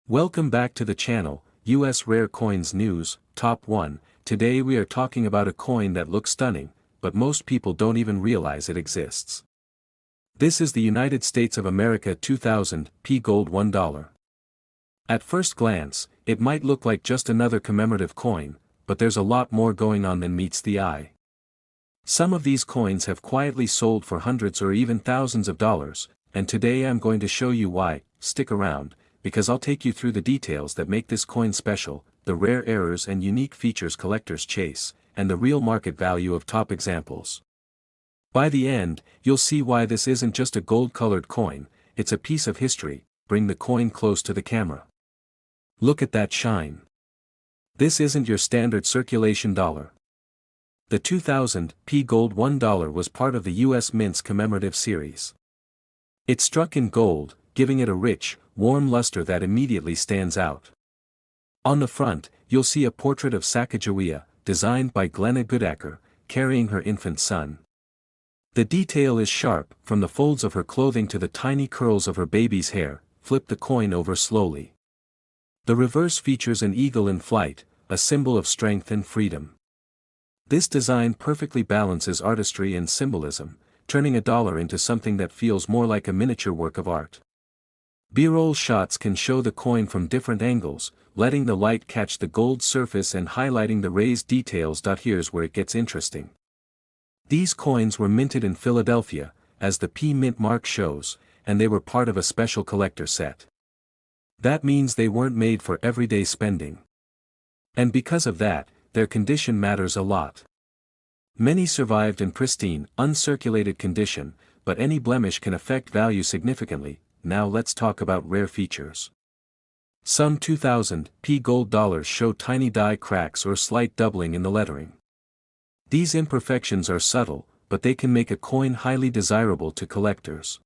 Welcome back to the channel, US Rare Coins News, Top 1. Today we are talking about a coin that looks stunning, but most people don't even realize it exists. This is the United States of America 2000 P Gold $1. At first glance, it might look like just another commemorative coin, but there's a lot more going on than meets the eye. Some of these coins have quietly sold for hundreds or even thousands of dollars, and today I'm going to show you why. Stick around, because I'll take you through the details that make this coin special, the rare errors and unique features collectors chase, and the real market value of top examples. By the end, you'll see why this isn't just a gold-colored coin, it's a piece of history. Bring the coin close to the camera. Look at that shine. This isn't your standard circulation dollar. The 2000 P Gold $1 was part of the US Mint's commemorative series. It's struck in gold, giving it a rich, warm luster that immediately stands out. On the front, you'll see a portrait of Sacagawea, designed by Glenna Goodacker, carrying her infant son. The detail is sharp, from the folds of her clothing to the tiny curls of her baby's hair. Flip the coin over slowly. The reverse features an eagle in flight, a symbol of strength and freedom. This design perfectly balances artistry and symbolism, turning a dollar into something that feels more like a miniature work of art. B-roll shots can show the coin from different angles, letting the light catch the gold surface and highlighting the raised details. Here's where it gets interesting. These coins were minted in Philadelphia, as the P Mint mark shows, and they were part of a special collector set. That means they weren't made for everyday spending. And because of that, their condition matters a lot. Many survived in pristine, uncirculated condition, but any blemish can affect value significantly. Now let's talk about rare features. Some 2000 P gold dollars show tiny die cracks or slight doubling in the lettering. These imperfections are subtle, but they can make a coin highly desirable to collectors.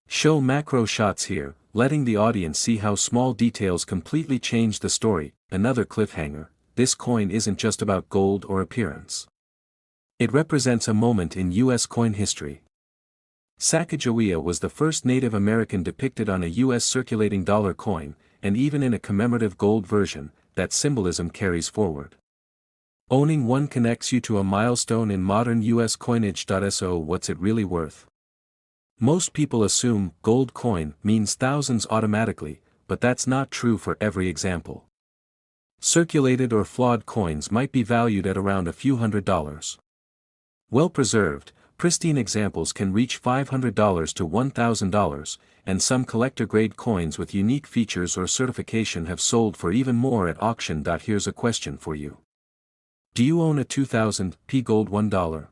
Show macro shots here, letting the audience see how small details completely change the story. Another cliffhanger, this coin isn't just about gold or appearance. It represents a moment in US coin history. Sacagawea was the first Native American depicted on a US circulating dollar coin, and even in a commemorative gold version, that symbolism carries forward. Owning one connects you to a milestone in modern US coinage. So what's it really worth? Most people assume gold coin means thousands automatically, but that's not true for every example. Circulated or flawed coins might be valued at around a few $100s. Well-preserved, pristine examples can reach $500 to $1,000, and some collector-grade coins with unique features or certification have sold for even more at auction. Here's a question for you. Do you own a 2000 P Gold $1?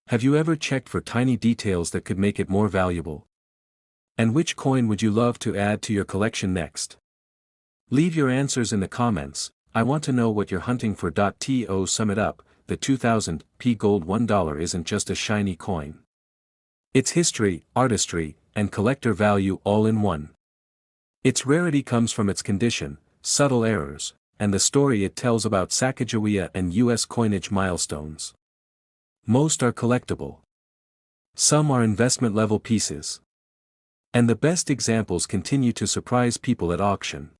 Have you ever checked for tiny details that could make it more valuable? And which coin would you love to add to your collection next? Leave your answers in the comments. I want to know what you're hunting for. To sum it up, the 2000 P Gold $1 isn't just a shiny coin. It's history, artistry, and collector value all in one. Its rarity comes from its condition, subtle errors, and the story it tells about Sacagawea and US coinage milestones. Most are collectible. Some are investment-level pieces. And the best examples continue to surprise people at auction.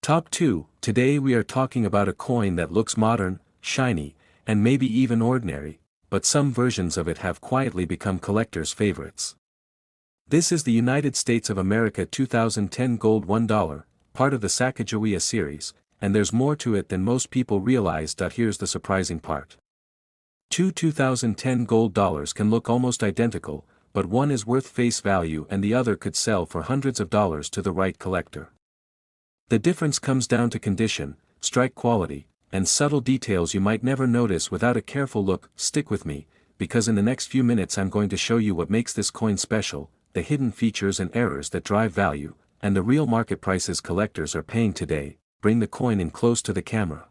Top 2. Today we are talking about a coin that looks modern, shiny, and maybe even ordinary, but some versions of it have quietly become collectors' favorites. This is the United States of America 2010 Gold $1, part of the Sacagawea series, and there's more to it than most people realize. Here's the surprising part. Two 2010 gold dollars can look almost identical, but one is worth face value and the other could sell for hundreds of dollars to the right collector. The difference comes down to condition, strike quality, and subtle details you might never notice without a careful look. Stick with me, because in the next few minutes I'm going to show you what makes this coin special, the hidden features and errors that drive value, and the real market prices collectors are paying today. Bring the coin in close to the camera.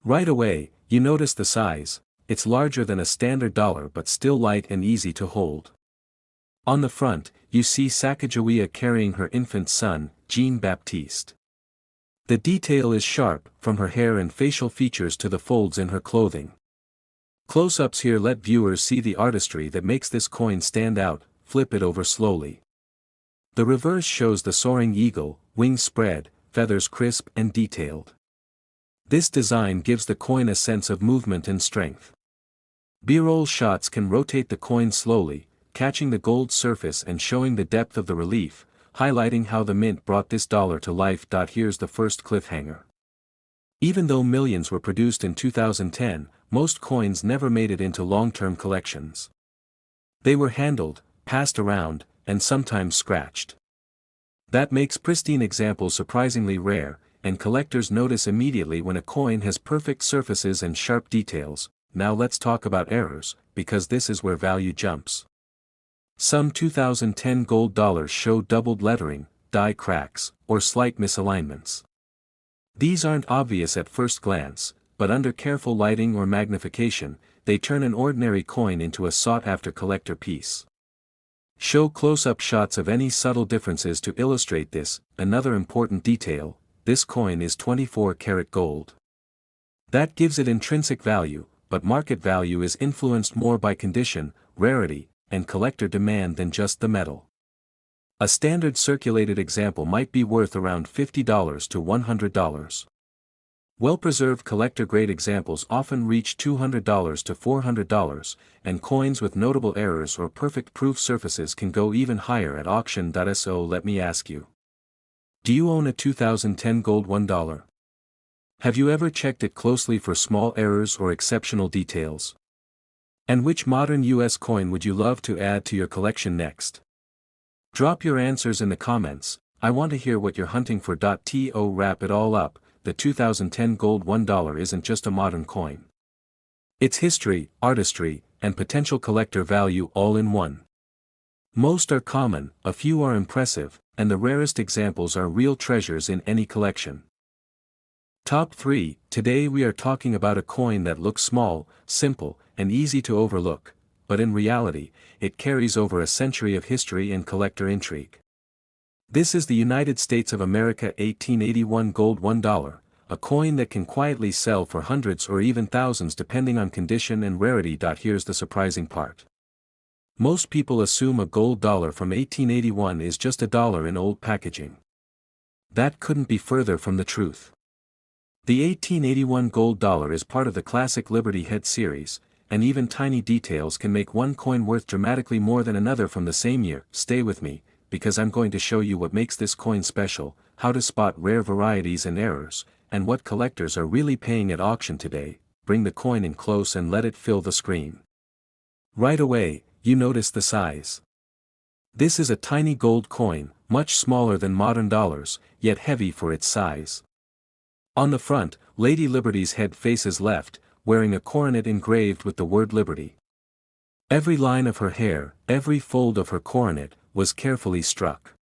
Right away, you notice the size. It's larger than a standard dollar but still light and easy to hold. On the front, you see Sacagawea carrying her infant son, Jean-Baptiste. The detail is sharp, from her hair and facial features to the folds in her clothing. Close-ups here let viewers see the artistry that makes this coin stand out. Flip it over slowly. The reverse shows the soaring eagle, wings spread, feathers crisp and detailed. This design gives the coin a sense of movement and strength. B-roll shots can rotate the coin slowly, catching the gold surface and showing the depth of the relief, highlighting how the mint brought this dollar to life. Here's the first cliffhanger. Even though millions were produced in 2010, most coins never made it into long-term collections. They were handled, passed around, and sometimes scratched. That makes pristine examples surprisingly rare, and collectors notice immediately when a coin has perfect surfaces and sharp details. Now let's talk about errors, because this is where value jumps. Some 2010 gold dollars show doubled lettering, die cracks, or slight misalignments. These aren't obvious at first glance, but under careful lighting or magnification, they turn an ordinary coin into a sought-after collector piece. Show close-up shots of any subtle differences to illustrate this. Another important detail, this coin is 24-karat gold. That gives it intrinsic value, but market value is influenced more by condition, rarity, and collector demand than just the metal. A standard circulated example might be worth around $50 to $100. Well-preserved collector-grade examples often reach $200 to $400, and coins with notable errors or perfect proof surfaces can go even higher at auction. So let me ask you. Do you own a 2010 gold $1? Have you ever checked it closely for small errors or exceptional details? And which modern US coin would you love to add to your collection next? Drop your answers in the comments. I want to hear what you're hunting for. To wrap it all up, the 2010 gold $1 isn't just a modern coin. It's history, artistry, and potential collector value all in one. Most are common, a few are impressive, and the rarest examples are real treasures in any collection. Top 3. Today we are talking about a coin that looks small, simple, and easy to overlook, but in reality, it carries over a century of history and collector intrigue. This is the United States of America 1881 gold $1, a coin that can quietly sell for hundreds or even thousands depending on condition and rarity. Here's the surprising part. Most people assume a gold dollar from 1881 is just a dollar in old packaging. That couldn't be further from the truth. The 1881 gold dollar is part of the classic Liberty Head series, and even tiny details can make one coin worth dramatically more than another from the same year. Stay with me, because I'm going to show you what makes this coin special, how to spot rare varieties and errors, and what collectors are really paying at auction today. Bring the coin in close and let it fill the screen. Right away, you notice the size. This is a tiny gold coin, much smaller than modern dollars, yet heavy for its size. On the front, Lady Liberty's head faces left, wearing a coronet engraved with the word Liberty. Every line of her hair, every fold of her coronet, was carefully struck.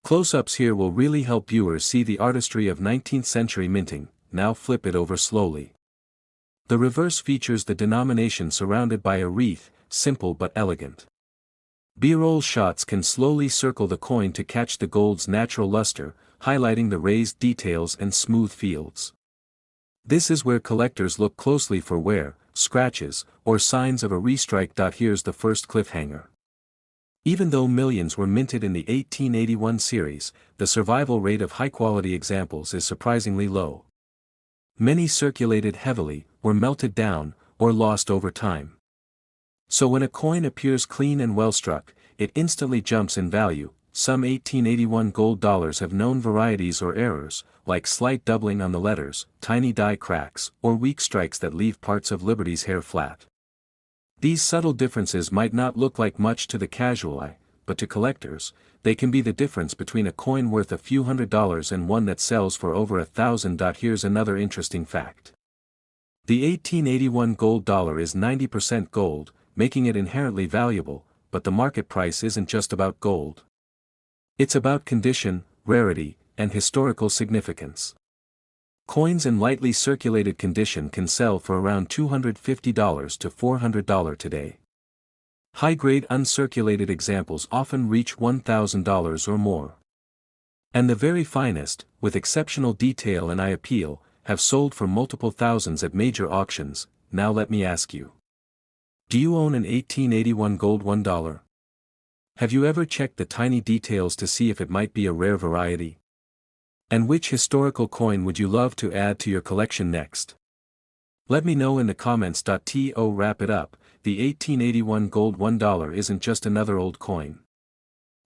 Close-ups here will really help viewers see the artistry of 19th century minting. Now flip it over slowly. The reverse features the denomination surrounded by a wreath, simple but elegant. B-roll shots can slowly circle the coin to catch the gold's natural luster, highlighting the raised details and smooth fields. This is where collectors look closely for wear, scratches, or signs of a restrike. Here's the first cliffhanger. Even though millions were minted in the 1881 series, the survival rate of high-quality examples is surprisingly low. Many circulated heavily, were melted down, or lost over time. So when a coin appears clean and well-struck, it instantly jumps in value. Some 1881 gold dollars have known varieties or errors, like slight doubling on the letters, tiny die cracks, or weak strikes that leave parts of Liberty's hair flat. These subtle differences might not look like much to the casual eye, but to collectors, they can be the difference between a coin worth a few $100s and one that sells for over $1,000. Here's another interesting fact. The 1881 gold dollar is 90% gold, making it inherently valuable, but the market price isn't just about gold. It's about condition, rarity, and historical significance. Coins in lightly circulated condition can sell for around $250 to $400 today. High-grade uncirculated examples often reach $1,000 or more. And the very finest, with exceptional detail and eye appeal, have sold for multiple thousands at major auctions. Now let me ask you. Do you own an 1881 gold $1? Have you ever checked the tiny details to see if it might be a rare variety? And which historical coin would you love to add to your collection next? Let me know in the comments. To wrap it up, the 1881 gold $1 isn't just another old coin.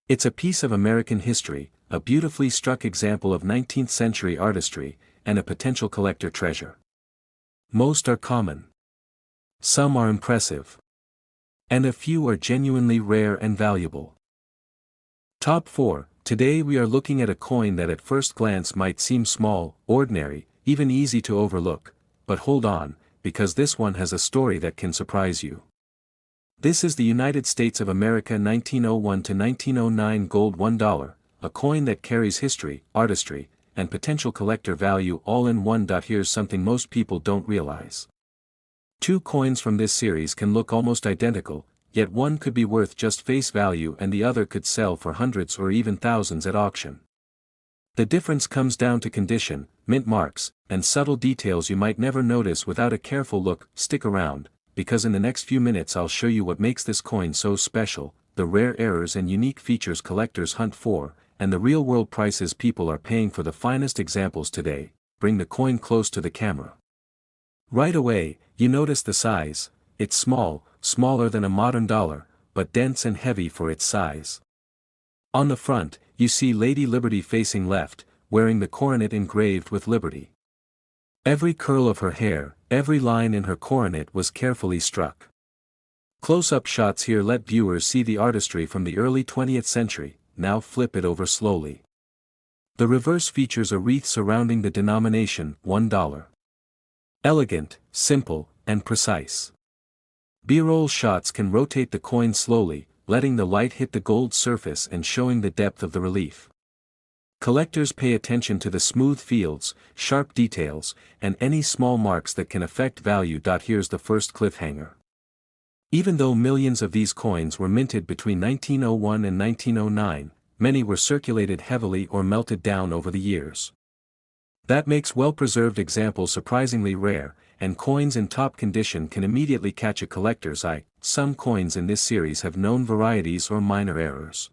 It's a piece of American history, a beautifully struck example of 19th century artistry, and a potential collector treasure. Most are common. Some are impressive. And a few are genuinely rare and valuable. Top 4. Today we are looking at a coin that at first glance might seem small, ordinary, even easy to overlook, but hold on, because this one has a story that can surprise you. This is the United States of America 1901 to 1909 gold $1, a coin that carries history, artistry, and potential collector value all in one. Here's something most people don't realize. Two coins from this series can look almost identical, yet one could be worth just face value and the other could sell for hundreds or even thousands at auction. The difference comes down to condition, mint marks, and subtle details you might never notice without a careful look. Stick around, because in the next few minutes I'll show you what makes this coin so special, the rare errors and unique features collectors hunt for, and the real-world prices people are paying for the finest examples today. Bring the coin close to the camera. Right away, you notice the size. It's small, smaller than a modern dollar, but dense and heavy for its size. On the front, you see Lady Liberty facing left, wearing the coronet engraved with Liberty. Every curl of her hair, every line in her coronet was carefully struck. Close-up shots here let viewers see the artistry from the early 20th century. Now flip it over slowly. The reverse features a wreath surrounding the denomination, $1. Elegant, simple, and precise. B-roll shots can rotate the coin slowly, letting the light hit the gold surface and showing the depth of the relief. Collectors pay attention to the smooth fields, sharp details, and any small marks that can affect value. Here's the first cliffhanger. Even though millions of these coins were minted between 1901 and 1909, many were circulated heavily or melted down over the years. That makes well-preserved examples surprisingly rare, and coins in top condition can immediately catch a collector's eye. Some coins in this series have known varieties or minor errors.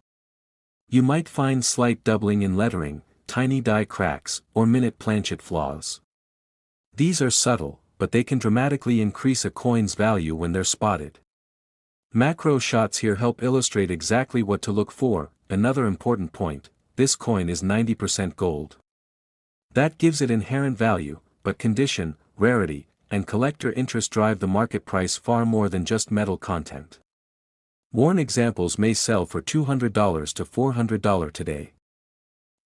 You might find slight doubling in lettering, tiny die cracks, or minute planchet flaws. These are subtle, but they can dramatically increase a coin's value when they're spotted. Macro shots here help illustrate exactly what to look for. Another important point, this coin is 90% gold. That gives it inherent value, but condition, rarity, and collector interest drive the market price far more than just metal content. Worn examples may sell for $200 to $400 today.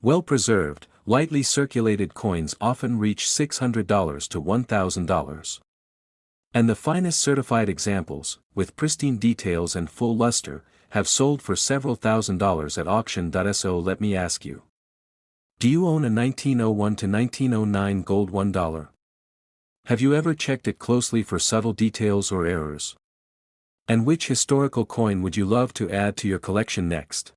Well-preserved, lightly circulated coins often reach $600 to $1,000. And the finest certified examples, with pristine details and full luster, have sold for several $1,000s at auction. So let me ask you. Do you own a 1901 to 1909 gold $1? Have you ever checked it closely for subtle details or errors? And which historical coin would you love to add to your collection next?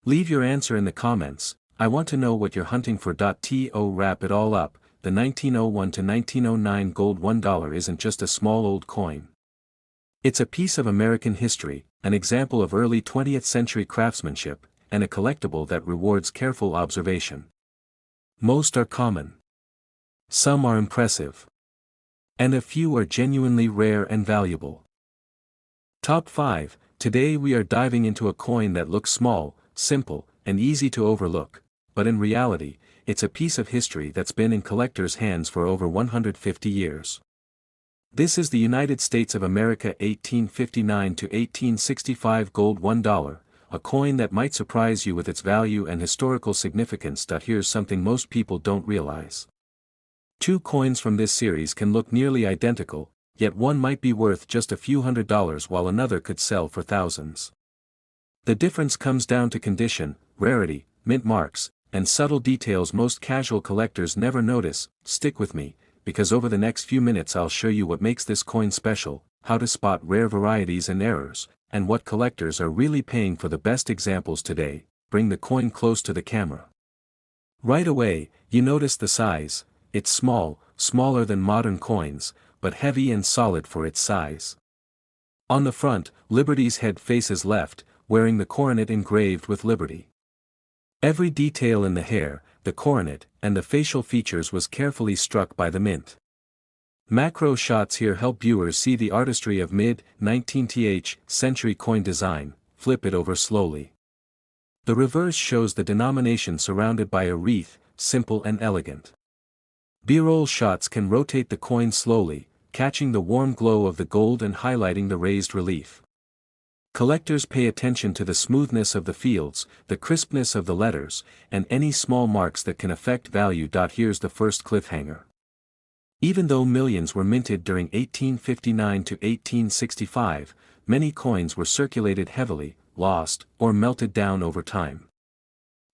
Leave your answer in the comments. I want to know what you're hunting for. To wrap it all up, the 1901 to 1909 gold $1 isn't just a small old coin. It's a piece of American history, an example of early 20th century craftsmanship, and a collectible that rewards careful observation. Most are common. Some are impressive. And a few are genuinely rare and valuable. Top 5. Today we are diving into a coin that looks small, simple, and easy to overlook, but in reality, it's a piece of history that's been in collectors' hands for over 150 years. This is the United States of America 1859 to 1865 gold $1, a coin that might surprise you with its value and historical significance. Here's something most people don't realize. Two coins from this series can look nearly identical, yet one might be worth just a few $100s while another could sell for thousands. The difference comes down to condition, rarity, mint marks, and subtle details most casual collectors never notice. Stick with me, because over the next few minutes I'll show you what makes this coin special, how to spot rare varieties and errors, and what collectors are really paying for the best examples today. Bring the coin close to the camera. Right away, you notice the size. It's small, smaller than modern coins, but heavy and solid for its size. On the front, Liberty's head faces left, wearing the coronet engraved with Liberty. Every detail in the hair, the coronet, and the facial features was carefully struck by the mint. Macro shots here help viewers see the artistry of mid-19th century coin design. Flip it over slowly. The reverse shows the denomination surrounded by a wreath, simple and elegant. B-roll shots can rotate the coin slowly, catching the warm glow of the gold and highlighting the raised relief. Collectors pay attention to the smoothness of the fields, the crispness of the letters, and any small marks that can affect value. Here's the first cliffhanger. Even though millions were minted during 1859 to 1865, many coins were circulated heavily, lost, or melted down over time.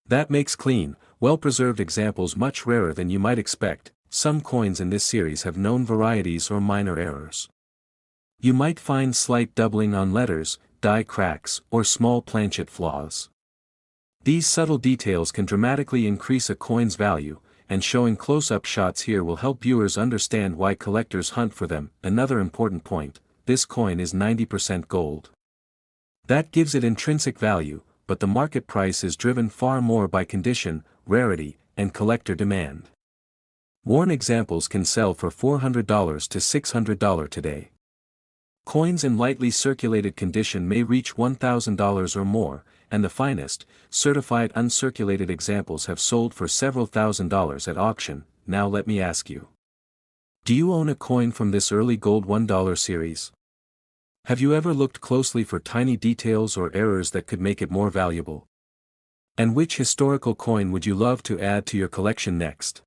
That makes clean, well-preserved examples much rarer than you might expect. Some coins in this series have known varieties or minor errors. You might find slight doubling on letters, die cracks, or small planchet flaws. These subtle details can dramatically increase a coin's value, and showing close-up shots here will help viewers understand why collectors hunt for them. Another important point, this coin is 90% gold. That gives it intrinsic value, but the market price is driven far more by condition, rarity, and collector demand. Worn examples can sell for $400 to $600 today. Coins in lightly circulated condition may reach $1,000 or more, and the finest, certified uncirculated examples have sold for several $1,000s at auction. Now let me ask you. Do you own a coin from this early gold $1 series? Have you ever looked closely for tiny details or errors that could make it more valuable? And which historical coin would you love to add to your collection next?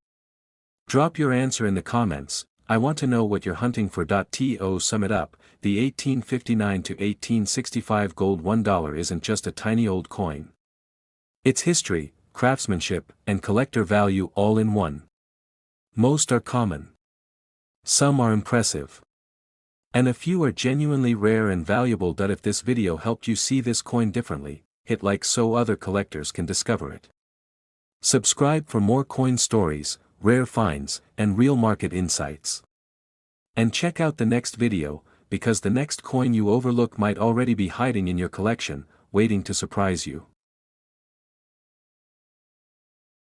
Drop your answer in the comments. I want to know what you're hunting for. To sum it up, the 1859 to 1865 gold $1 isn't just a tiny old coin. It's history, craftsmanship, and collector value all in one. Most are common. Some are impressive. And a few are genuinely rare and valuable. If this video helped you see this coin differently, hit like so other collectors can discover it. Subscribe for more coin stories, rare finds, and real market insights. And check out the next video, because the next coin you overlook might already be hiding in your collection, waiting to surprise you.